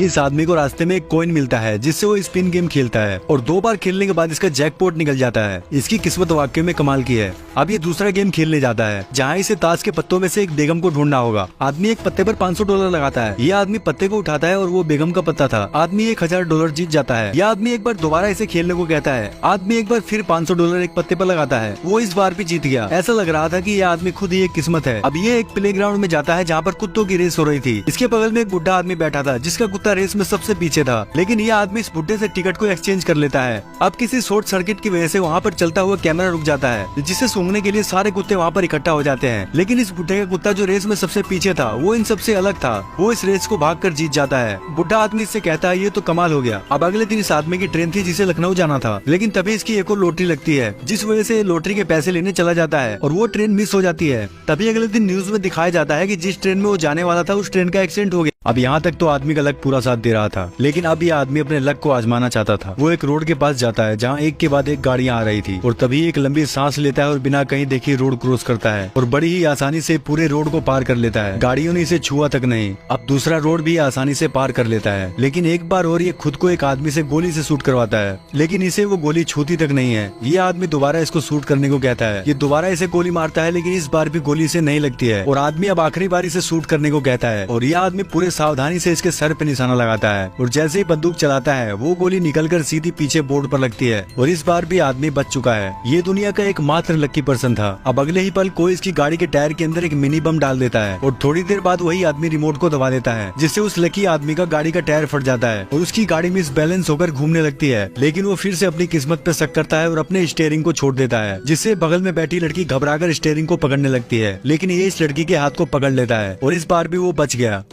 इस आदमी को रास्ते में एक कॉइन मिलता है जिससे वो स्पिन गेम खेलता है और 2 बार खेलने के बाद इसका जैकपॉट निकल जाता है। इसकी किस्मत वाकई में कमाल की है। अब ये दूसरा गेम खेलने जाता है जहाँ इसे ताश के पत्तों में से एक बेगम को ढूंढना होगा। आदमी एक पत्ते पर $500 लगाता है। ये आदमी पत्ते को उठाता है और वो बेगम का पत्ता था। आदमी $1000 जीत जाता है। यह आदमी एक बार दोबारा इसे खेलने को कहता है। आदमी एक बार फिर $500 एक पत्ते पर लगाता है। वो इस बार भी जीत गया। ऐसा लग रहा था कि यह आदमी खुद ही एक किस्मत है। अब ये एक प्लेग्राउंड में जाता है जहाँ पर कुत्तों की रेस हो रही थी। इसके बगल में एक बुढ़ा आदमी बैठा था जिसका कुत्ता रेस में सबसे पीछे था, लेकिन यह आदमी इस बुड्ढे से टिकट को एक्सचेंज कर लेता है। अब किसी शॉर्ट सर्किट की वजह से वहाँ पर चलता हुआ कैमरा रुक जाता है जिसे सूंघने के लिए सारे कुत्ते वहाँ पर इकट्ठा हो जाते हैं। लेकिन इस बुड्ढे का कुत्ता जो रेस में सबसे पीछे था वो इन सबसे अलग था। वो इस रेस को भागकर जीत जाता है। बुढ़ा आदमी इससे कहता है ये तो कमाल हो गया। अब अगले दिन इस आदमी की ट्रेन थी जिसे लखनऊ जाना था, लेकिन तभी इसकी एक और लॉटरी लगती है जिस वजह से लॉटरी के पैसे लेने चला जाता है और वो ट्रेन मिस हो जाती है। तभी अगले दिन न्यूज में दिखाया जाता है कि जिस ट्रेन में वो जाने वाला था उस ट्रेन का एक्सीडेंट हो गया। अब यहाँ तक तो आदमी का लक पूरा साथ दे रहा था, लेकिन अब यह आदमी अपने लक को आजमाना चाहता था। वो एक रोड के पास जाता है जहाँ एक के बाद एक गाड़ियाँ आ रही थी और तभी एक लंबी सांस लेता है और बिना कहीं देखे रोड क्रॉस करता है और बड़ी ही आसानी से पूरे रोड को पार कर लेता है। गाड़ियों ने इसे छुआ तक नहीं। अब दूसरा रोड भी आसानी से पार कर लेता है, लेकिन एक बार और ये खुद को एक आदमी से गोली से शूट करवाता है, लेकिन इसे वो गोली छूती तक नहीं है। ये आदमी दोबारा इसको शूट करने को कहता है। ये दोबारा इसे गोली मारता है, लेकिन इस बार भी गोली से नहीं लगती है और आदमी अब आखिरी बार इसे शूट करने को कहता है और यह आदमी पूरे सावधानी से इसके सर पे निशाना लगाता है और जैसे ही बंदूक चलाता है वो गोली निकलकर सीधी पीछे बोर्ड पर लगती है और इस बार भी आदमी बच चुका है। ये दुनिया का एकमात्र लकी पर्सन था। अब अगले ही पल कोई इसकी गाड़ी के टायर के अंदर एक मिनी बम डाल देता है और थोड़ी देर बाद वही आदमी रिमोट को दबा देता है जिससे उस लकी आदमी का गाड़ी का टायर फट जाता है और उसकी गाड़ी मिस बैलेंस होकर घूमने लगती है। लेकिन वो फिर से अपनी किस्मत पे शक करता है और अपने स्टीयरिंग को छोड़ देता है, जिससे बगल में बैठी लड़की घबराकर स्टीयरिंग को पकड़ने लगती है, लेकिन ये इस लड़की के हाथ को पकड़ लेता है और इस बार भी वो बच गया।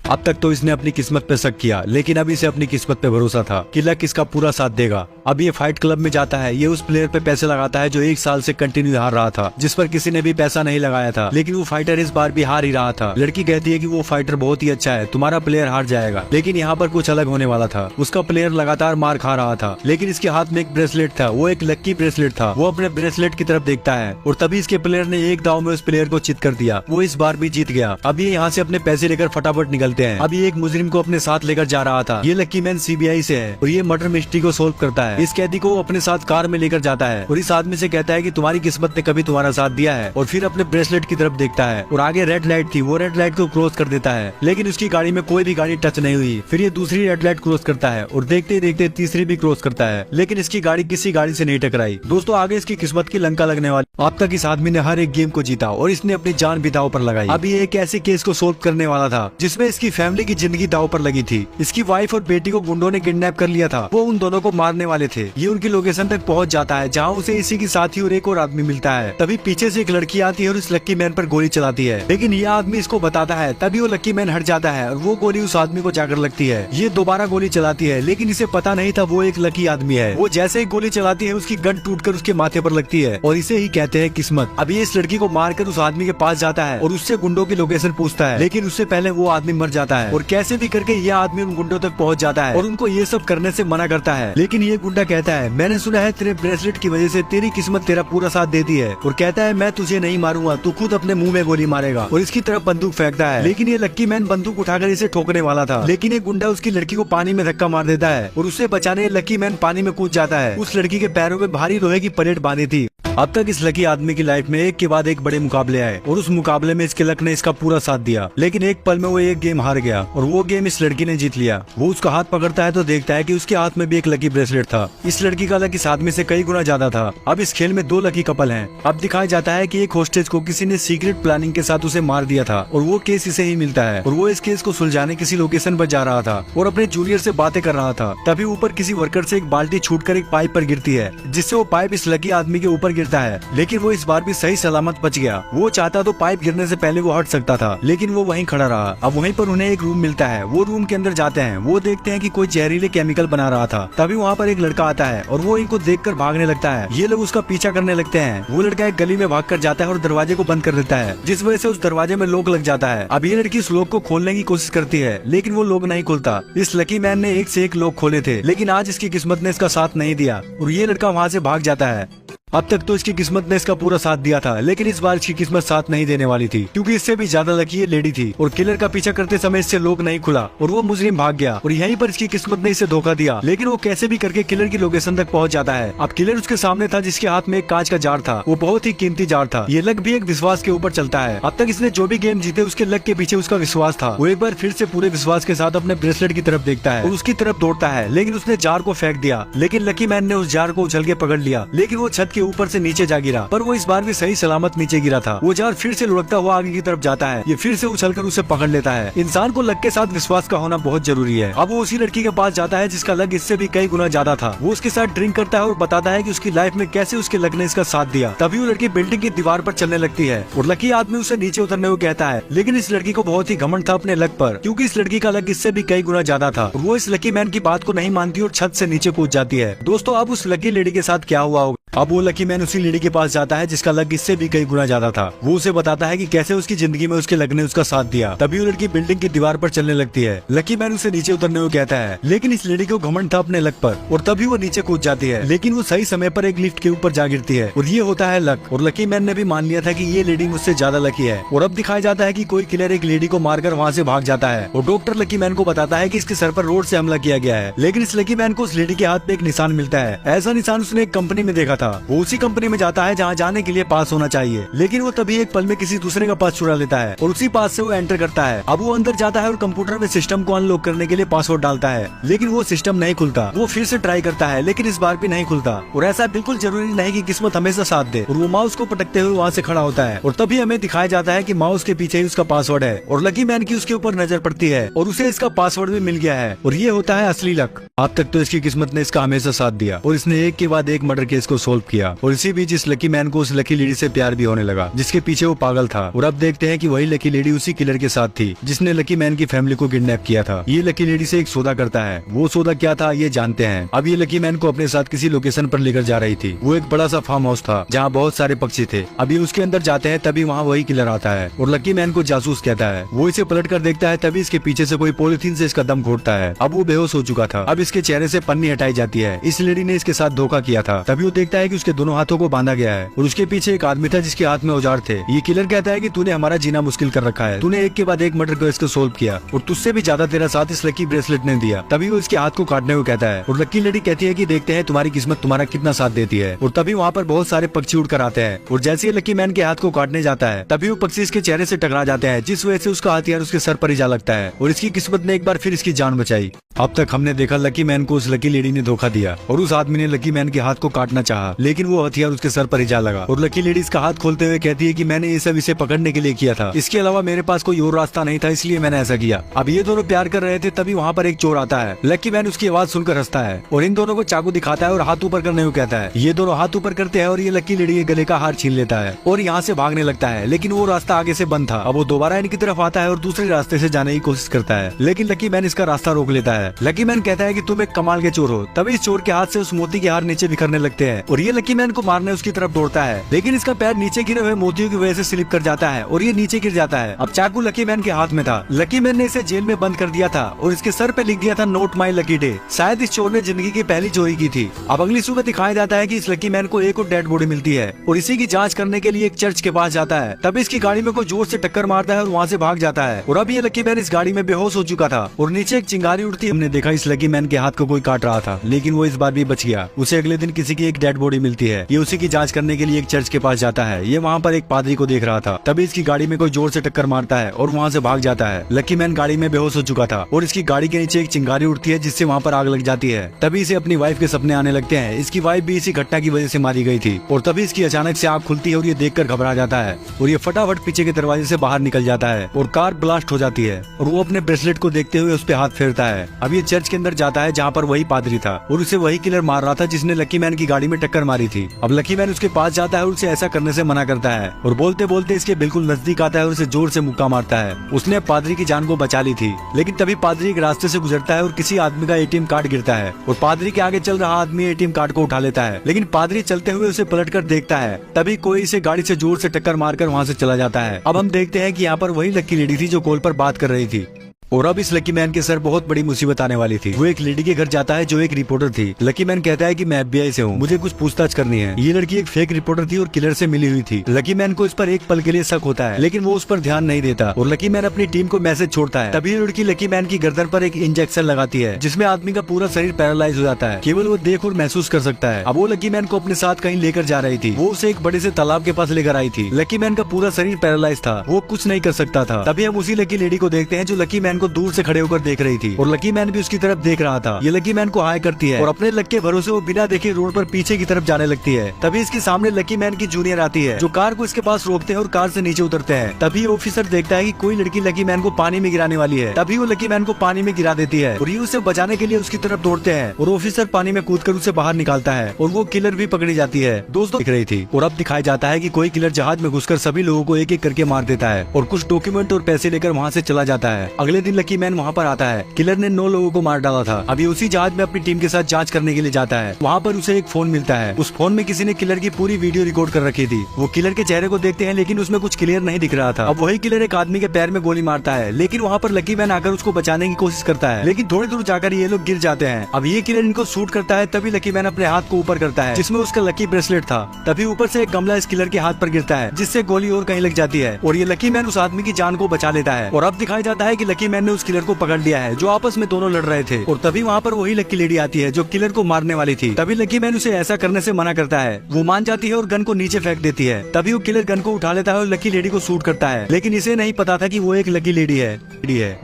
अब तक तो इसने अपनी किस्मत पे शक किया, लेकिन अब इसे अपनी किस्मत पे भरोसा था कि लक इसका पूरा साथ देगा। अब ये फाइट क्लब में जाता है। ये उस प्लेयर पे पैसे लगाता है जो 1 साल से कंटिन्यू हार रहा था, जिस पर किसी ने भी पैसा नहीं लगाया था, लेकिन वो फाइटर इस बार भी हार ही रहा था। लड़की कहती है कि वो फाइटर बहुत ही अच्छा है, तुम्हारा प्लेयर हार जाएगा, लेकिन यहाँ पर कुछ अलग होने वाला था। उसका प्लेयर लगातार मार खा रहा था, लेकिन इसके हाथ में एक ब्रेसलेट था। वो एक लक्की ब्रेसलेट था। वो अपने ब्रेसलेट की तरफ देखता है और तभी इसके प्लेयर ने एक दाव में उस प्लेयर को चित कर दिया। वो इस बार भी जीत गया। अब ये यहाँ से अपने पैसे लेकर फटाफट निकलते हैं। अब ये एक मुजरिम को अपने साथ लेकर जा रहा था। ये लकी मैन सीबीआई से है और ये मर्डर मिस्ट्री को सोल्व करता है। इस कैदी को अपने साथ कार में लेकर जाता है और इस आदमी से कहता है कि तुम्हारी किस्मत ने कभी तुम्हारा साथ दिया है, और फिर अपने ब्रेसलेट की तरफ देखता है और आगे रेड लाइट थी। वो रेड लाइट को क्रॉस कर देता है, लेकिन उसकी गाड़ी में कोई भी गाड़ी टच नहीं हुई। फिर ये दूसरी रेड लाइट क्रॉस करता है और देखते देखते तीसरी भी क्रॉस करता है, लेकिन इसकी गाड़ी किसी गाड़ी से नहीं टकराई। दोस्तों, आगे इसकी किस्मत की लंका लगने वाली। अब तक इस आदमी ने हर एक गेम को जीता और इसने अपनी जान भी दांव पर लगाई। अब ये एक ऐसे केस को सोल्व करने वाला था जिसमें इसकी फैमिली की जिंदगी दांव पर लगी थी। इसकी वाइफ और बेटी को गुंडों ने किडनैप कर लिया था। वो उन दोनों को मारने वाले थे। ये उनकी लोकेशन तक पहुंच जाता है जहां उसे इसी की साथी और एक और आदमी मिलता है। तभी पीछे से एक लड़की आती है और इस लक्की मैन पर गोली चलाती है, लेकिन ये आदमी इसको बताता है। तभी वो लक्की मैन हट जाता है और वो गोली उस आदमी को जाकर लगती है। ये दोबारा गोली चलाती है, लेकिन इसे पता नहीं था वो एक लकी आदमी है। वो जैसे ही गोली चलाती है उसकी गन टूटकर उसके माथे पर लगती है और इसे ही कहते हैं किस्मत। अब ये इस लड़की को मारकर उस आदमी के पास जाता है और उससे गुंडों की लोकेशन पूछता है, लेकिन उससे पहले वो आदमी मर जाता है और कैसे भी करके ये आदमी उन गुंडों तक पहुंच जाता है और उनको ये सब करने से मना करता है। लेकिन ये गुंडा कहता है, मैंने सुना है तेरे ब्रेसलेट की वजह से तेरी किस्मत तेरा पूरा साथ देती है, और कहता है मैं तुझे नहीं मारूंगा, तू खुद अपने मुंह में गोली मारेगा, और इसकी तरफ बंदूक फेंकता है। लेकिन ये लक्की मैन बंदूक उठाकर इसे ठोकने वाला था, लेकिन ये गुंडा उसकी लड़की को पानी में धक्का मार देता है और उससे बचाने लक्की मैन पानी में कूद जाता है। उस लड़की के पैरों में भारी लोहे की प्लेट बांधी थी। अब तक इस लकी आदमी की लाइफ में एक के बाद एक बड़े मुकाबले आए और उस मुकाबले में इसके लक ने इसका पूरा साथ दिया, लेकिन एक पल में वो एक गेम हार गया और वो गेम इस लड़की ने जीत लिया। वो उसका हाथ पकड़ता है तो देखता है कि उसके हाथ में भी एक लकी ब्रेसलेट था। इस लड़की का लक इस आदमी से कई गुना ज्यादा था। अब इस खेल में 2 लकी कपल हैं। अब दिखाया जाता है कि एक होस्टेज को किसी ने सीक्रेट प्लानिंग के साथ उसे मार दिया था और वो केस इसे ही मिलता है और वो इस केस को सुलझाने किसी लोकेशन पर जा रहा था और अपने जूनियर से बातें कर रहा था। तभी ऊपर किसी वर्कर से एक बाल्टी छूटकर एक पाइप पर गिरती है, जिससे वो पाइप इस लकी आदमी के ऊपर गिरता है, लेकिन वो इस बार भी सही सलामत बच गया। वो चाहता तो पाइप गिरने से पहले वो हट सकता था, लेकिन वो वहीं खड़ा रहा। अब वहीं पर उन्हें एक रूम मिलता है। वो रूम के अंदर जाते हैं। वो देखते हैं कि कोई जहरीले केमिकल बना रहा था। तभी वहाँ पर एक लड़का आता है और वो इनको देखकर भागने लगता है। ये लोग उसका पीछा करने लगते हैं। वो लड़का एक गली में भागकर जाता है और दरवाजे को बंद कर देता है, जिस वजह से उस दरवाजे में लॉक लग जाता है। अब ये लड़की उस लॉक को खोलने की कोशिश करती है, लेकिन वो लॉक नहीं खुलता। इस लकी मैन ने एक से एक लॉक खोले थे, लेकिन आज इसकी किस्मत ने इसका साथ नहीं दिया और ये लड़का वहाँ से भाग जाता है। अब तक तो इसकी किस्मत ने इसका पूरा साथ दिया था, लेकिन इस बार इसकी किस्मत साथ नहीं देने वाली थी, क्योंकि इससे भी ज्यादा लकी ये लेडी थी और किलर का पीछा करते समय इससे लोक नहीं खुला और वो मुजरिम भाग गया और यहीं पर इसकी किस्मत ने इसे धोखा दिया। लेकिन वो कैसे भी करके किलर की लोकेशन तक पहुंच जाता है। अब किलर उसके सामने था, जिसके हाथ में एक कांच का जार था। वो बहुत ही कीमती जार था। ये लक भी एक विश्वास के ऊपर चलता है। अब तक इसने जो भी गेम जीते उसके लक के पीछे उसका विश्वास था। वो एक बार फिर से पूरे विश्वास के साथ अपने ब्रेसलेट की तरफ देखता है और उसकी तरफ दौड़ता है, लेकिन उसने जार को फेंक दिया। लेकिन लकी मैन ने उस जार को उछल के पकड़ लिया, लेकिन वो छत के ऊपर से नीचे जा गिरा, पर वो इस बार भी सही सलामत नीचे गिरा था। वो जार फिर से लुढ़कता हुआ आगे की तरफ जाता है। ये फिर से उछलकर उसे पकड़ लेता है। इंसान को लक के साथ विश्वास का होना बहुत जरूरी है। अब वो उसी लड़की के पास जाता है जिसका लक इससे भी कई गुना ज्यादा था। वो उसके साथ ड्रिंक करता है और बताता है कि उसकी लाइफ में कैसे उसके लक ने इसका साथ दिया। तभी वो लड़की बिल्डिंग की दीवार पर चलने लगती है और लकी आदमी उसे नीचे उतरने को कहता है, लेकिन इस लड़की को बहुत ही घमंड था अपने लक पर, क्योंकि इस लड़की का लक इससे भी कई गुना ज्यादा था। वो इस लकी मैन की बात को नहीं मानती और छत से नीचे कूद जाती है। दोस्तों, अब उस लकी लेडी के साथ क्या हुआ होगा? अब वो लकी मैन उसी लेडी के पास जाता है जिसका लक इससे भी कई गुना ज्यादा था। वो उसे बताता है कि कैसे उसकी जिंदगी में उसके लक ने उसका साथ दिया। तभी वो लड़की बिल्डिंग की दीवार पर चलने लगती है। लकी मैन उसे नीचे उतरने को कहता है, लेकिन इस लेडी को घमंड था अपने लक पर और तभी वो नीचे कूद जाती है। लेकिन वो सही समय पर एक लिफ्ट के ऊपर जा गिरती है और ये होता है लक। और लकी मैन ने भी मान लिया था कि ये लेडी मुझसे ज्यादा लकी है। और अब दिखाया जाता है कि कोई किलर एक लेडी को मारकर वहाँ से भाग जाता है और डॉक्टर लकी मैन को बताता है कि इसके सर पर रोड से हमला किया गया है। लेकिन इस लकी मैन को उस लेडी के हाथ पे एक निशान मिलता है। ऐसा निशान उसने एक कंपनी में देखा था। वो उसी कंपनी में जाता है जहाँ जाने के लिए पास होना चाहिए, लेकिन वो तभी एक पल में किसी दूसरे का पास चुरा लेता है और उसी पास से वो एंटर करता है। अब वो अंदर जाता है और कंप्यूटर में सिस्टम को अनलॉक करने के लिए पासवर्ड डालता है, लेकिन वो सिस्टम नहीं खुलता। वो फिर से ट्राई करता है, लेकिन इस बार भी नहीं खुलता। और ऐसा बिल्कुल जरूरी नहीं कि किस्मत हमेशा साथ दे। और वो माउस को पटकते हुए वहाँ से खड़ा होता है और तभी हमें दिखाया जाता है कि माउस के पीछे ही उसका पासवर्ड है और लकी मैन की उसके ऊपर नजर पड़ती है और उसे इसका पासवर्ड भी मिल गया है और ये होता है असली लक। अब तक तो इसकी किस्मत ने इसका हमेशा साथ दिया और इसने एक के बाद एक मर्डर केस को सोल्व किया। और इसी बीच इस लकी मैन को उस लकी लेडी से प्यार भी होने लगा जिसके पीछे वो पागल था। और अब देखते हैं कि वही लकी लेडी उसी किलर के साथ थी जिसने लकी मैन की फैमिली को किडनैप किया था। ये लकी लेडी से एक सौदा करता है। वो सौदा क्या था ये जानते हैं। अब ये लकी मैन को अपने साथ किसी लोकेशन पर लेकर जा रही थी। वो एक बड़ा सा फार्म हाउस था जहाँ बहुत सारे पक्षी थे। अभी उसके अंदर जाते हैं तभी वहाँ वही किलर आता है और लकी मैन को जासूस कहता है। वो इसे पलट कर देखता है तभी इसके पीछे से कोई पॉलिथीन से इसका दम घोटता है। अब वो बेहोश हो चुका था। अब इसके चेहरे से पन्नी हटाई जाती है। इस लेडी ने इसके साथ धोखा किया था। तभी वो देखता है कि उसके दोनों हाथों को बांधा गया है और उसके पीछे एक आदमी था जिसके हाथ में औजार थे। ये किलर कहता है कि तूने हमारा जीना मुश्किल कर रखा है। तूने एक के बाद एक मर्डर केस को सोल्व किया और तुझसे भी ज्यादा तेरा साथ इस लकी ब्रेसलेट ने दिया। तभी वो इसके हाथ को काटने को कहता है और लकी लेडी कहती है कि देखते हैं तुम्हारी किस्मत तुम्हारा कितना साथ देती है। और तभी वहाँ पर बहुत सारे पक्षी उड़कर आते हैं और जैसे ही लकी मैन के हाथ को काटने जाता है तभी वो पक्षी इसके चेहरे से टकरा जाते हैं, जिस वजह से उसका हथियार उसके सर पर ही जा लगता है और इसकी किस्मत ने एक बार फिर इसकी जान बचाई। अब तक हमने देखा लकी मैन को उस लकी लेडी ने धोखा दिया और उस आदमी ने लकी मैन के हाथ को काटना चाहा, लेकिन वो हथियार उसके सर पर ही जा लगा। और लकी लेडी इसका हाथ खोलते हुए कहती है कि मैंने ये सब इसे पकड़ने के लिए किया था, इसके अलावा मेरे पास कोई और रास्ता नहीं था, इसलिए मैंने ऐसा किया। अब ये दोनों प्यार कर रहे थे तभी वहाँ पर एक चोर आता है। लकी मैन उसकी आवाज सुनकर हंसता है और इन दोनों को चाकू दिखाता है और हाथ ऊपर करने को कहता है। ये दोनों हाथ ऊपर करते हैं और ये लकी लेडी के गले का हार छीन लेता है और यहाँ से भागने लगता है, लेकिन वो रास्ता आगे से बंद था। अब वो दोबारा इनकी तरफ आता है और दूसरे रास्ते से जाने की कोशिश करता है, लेकिन लकी मैन इसका रास्ता रोक लेता है। लकी मैन कहता है कि तुम एक कमाल के चोर हो। तभी इस चोर के हाथ से उस मोती के हार नीचे बिखरने लगते हैं और ये लकी मैन को मारने उसकी तरफ दौड़ता है, लेकिन इसका पैर नीचे गिरे हुए मोतियों की वजह से स्लिप कर जाता है और ये नीचे गिर जाता है। अब चाकू लकी मैन के हाथ में था। लकी मैन ने इसे जेल में बंद कर दिया था और इसके सर पे लिख दिया था नोट माई लकी डे। शायद इस चोर ने जिंदगी की पहली चोरी की थी। अब अगली सुबह दिखाया जाता है कि इस लकी मैन को एक और डेड बॉडी मिलती है और इसी की जांच करने के लिए एक चर्च के पास जाता है। तभी इसकी गाड़ी में कोई जोर से टक्कर मारता है और वहाँ से भाग जाता है और अब ये लकी मैन इस गाड़ी में बेहोश हो चुका था और नीचे एक चिंगारी उड़ती। हमने देखा इस लकी मैन के हाथ को कोई काट रहा था, लेकिन वो इस बार भी बच गया। उसे अगले दिन किसी की एक डेड बॉडी मिलती है। ये उसी की जांच करने के लिए एक चर्च के पास जाता है। ये वहाँ पर एक पादरी को देख रहा था। तभी इसकी गाड़ी में कोई जोर से टक्कर मारता है और वहाँ से भाग जाता है। लकी मैन गाड़ी में बेहोश हो चुका था और इसकी गाड़ी के नीचे एक चिंगारी उड़ती है जिससे वहाँ पर आग लग जाती है। तभी इसे अपनी वाइफ के सपने आने लगते हैं। इसकी वाइफ भी इसी घटना की वजह से मारी गई थी और तभी इसकी अचानक से आँख खुलती है और ये देखकर घबरा जाता है और ये फटाफट पीछे के दरवाजे से बाहर निकल जाता है और कार ब्लास्ट हो जाती है और वो अपने ब्रेसलेट को देखते हुए उस पर हाथ फेरता है। अब ये चर्च के अंदर जाता है जहाँ पर वही पादरी था और उसे वही किलर मार रहा था जिसने लकी मैन की गाड़ी में टक्कर मारी थी। अब लकी मैन उसके पास जाता है और उसे ऐसा करने से मना करता है और बोलते बोलते इसके बिल्कुल नजदीक आता है और उसे जोर से मुक्का मारता है। उसने पादरी की जान को बचा ली थी, लेकिन तभी पादरी एक रास्ते से गुजरता है और किसी आदमी का एटीएम कार्ड गिरता है और पादरी के आगे चल रहा आदमी एटीएम कार्ड को उठा लेता है, लेकिन पादरी चलते हुए उसे पलट कर देखता है। तभी कोई इसे गाड़ी से जोर से टक्कर मारकर वहाँ से चला जाता है। अब हम देखते हैं कि यहाँ पर वही लकी लेडी थी जो कॉल पर बात कर रही थी। और अब इस लकी मैन के सर बहुत बड़ी मुसीबत आने वाली थी। वो एक लेडी के घर जाता है जो एक रिपोर्टर थी। लकी मैन कहता है कि मैं FBI से हूँ, मुझे कुछ पूछताछ करनी है। ये लड़की एक फेक रिपोर्टर थी और किलर से मिली हुई थी। लकी मैन को इस पर एक पल के लिए शक होता है, लेकिन वो उस पर ध्यान नहीं देता और लकी मैन अपनी टीम को मैसेज छोड़ता है। तभी लड़की लकी मैन की गर्दन पर एक इंजेक्शन लगाती है, जिसमें आदमी का पूरा शरीर पैरालाइज हो जाता है, केवल वो देख और महसूस कर सकता है। अब वो लकी मैन को अपने साथ कहीं लेकर जा रही थी। वो उसे एक बड़े से तालाब के पास लेकर आई थी। लकी मैन का पूरा शरीर पैरालाइज था, वो कुछ नहीं कर सकता था। तभी हम उसी लकी लेडी को देखते हैं जो लकी मैन को दूर से खड़े होकर देख रही थी और लकी मैन भी उसकी तरफ देख रहा था। ये लकी मैन को हाय करती है और अपने लक के भरोसे वो बिना देखे रोड पर पीछे की तरफ जाने लगती है। तभी इसके सामने लकी मैन की जूनियर आती है, जो कार को इसके पास रोकते हैं और कार से नीचे उतरते हैं। तभी ऑफिसर देखता है कि कोई लड़की लकी मैन को पानी में गिराने वाली है। तभी वो लकी मैन को पानी में गिरा देती है और ये उसे बचाने के लिए उसकी तरफ दौड़ते हैं और ऑफिसर पानी में कूदकर उसे बाहर निकालता है और वो किलर भी पकड़ी जाती है। दोस्तों दिख रही थी और अब दिखाया जाता है कि कोई किलर जहाज में घुसकर सभी लोगों को एक एक करके मार देता है और कुछ डॉक्यूमेंट और पैसे लेकर वहाँ से चला जाता है। अगले दिन लकी मैन वहाँ पर आता है। किलर ने 9 लोगों को मार डाला था। अभी उसी जहाज में अपनी टीम के साथ जांच करने के लिए जाता है। वहाँ पर उसे एक फोन मिलता है। उस फोन में किसी ने किलर की पूरी वीडियो रिकॉर्ड कर रखी थी। वो किलर के चेहरे को देखते हैं, लेकिन उसमें कुछ क्लियर नहीं दिख रहा था। अब वही किलर एक आदमी के पैर में गोली मारता है, लेकिन वहाँ पर लकी मैन आकर उसको बचाने की कोशिश करता है, लेकिन थोड़ी दूर जाकर ये लोग गिर जाते हैं। अब ये किलर इनको शूट करता है। तभी लकी मैन अपने हाथ को ऊपर करता है, जिसमें उसका लकी ब्रेसलेट था। तभी ऊपर से एक गमला इस किलर के हाथ पर गिरता है, जिससे गोली और कहीं लग जाती है और ये लकी मैन उस आदमी की जान को बचा लेता है। और अब दिखाया जाता है कि लकी मैन ने उस किलर को पकड़ लिया है, जो आपस में दोनों लड़ रहे थे। और तभी वहाँ पर वही लकी लेडी आती है जो किलर को मारने वाली थी। तभी लकी मैन उसे ऐसा करने से मना करता है। वो मान जाती है और गन को नीचे फेंक देती है। तभी वो किलर गन को उठा लेता है और लकी लेडी को शूट करता है, लेकिन इसे नहीं पता था कि वो एक लकी लेडी है।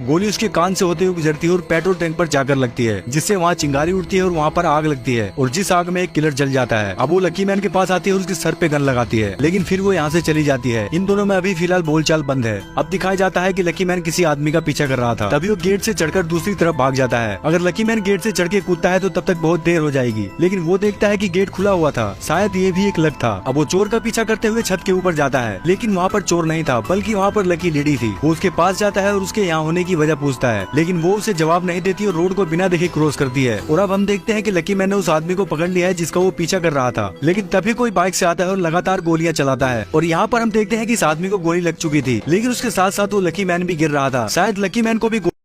गोली उसके कान से होते हुए गुजरती है और पेट्रोल टैंक पर जाकर लगती है, जिससे वहाँ चिंगारी उठती है और वहाँ पर आग लगती है और जिस आग में एक किलर जल जाता है। अब वो लकी मैन के पास आती है और उसके सर पे गन लगाती है, लेकिन फिर वो यहाँ से चली जाती है। इन दोनों में अभी फिलहाल बोलचाल बंद है। अब दिखाया जाता है कि लकी मैन किसी आदमी का पीछा कर रहा था। तभी वो गेट से चढ़कर दूसरी तरफ भाग जाता है। अगर लकी मैन गेट से चढ़ के कूदता है तो तब तक बहुत देर हो जाएगी, लेकिन वो देखता है कि गेट खुला हुआ था। शायद ये भी एक लक था। अब वो चोर का पीछा करते हुए छत के ऊपर जाता है, लेकिन वहाँ पर चोर नहीं था, बल्कि वहाँ पर लकी लेडी थी। वो उसके पास जाता है और उसके यहाँ होने की वजह पूछता है, लेकिन वो उसे जवाब नहीं देती और रोड को बिना देखे क्रॉस करती है। और अब हम देखते हैं कि लकी मैन ने उस आदमी को पकड़ लिया है जिसका वो पीछा कर रहा था, लेकिन तभी कोई बाइक से आता है और लगातार गोलियां चलाता है। और यहाँ पर हम देखते हैं कि इस आदमी को गोली लग चुकी थी, लेकिन उसके साथ साथ वो लकी मैन भी गिर रहा था। शायद लकी मैन को भी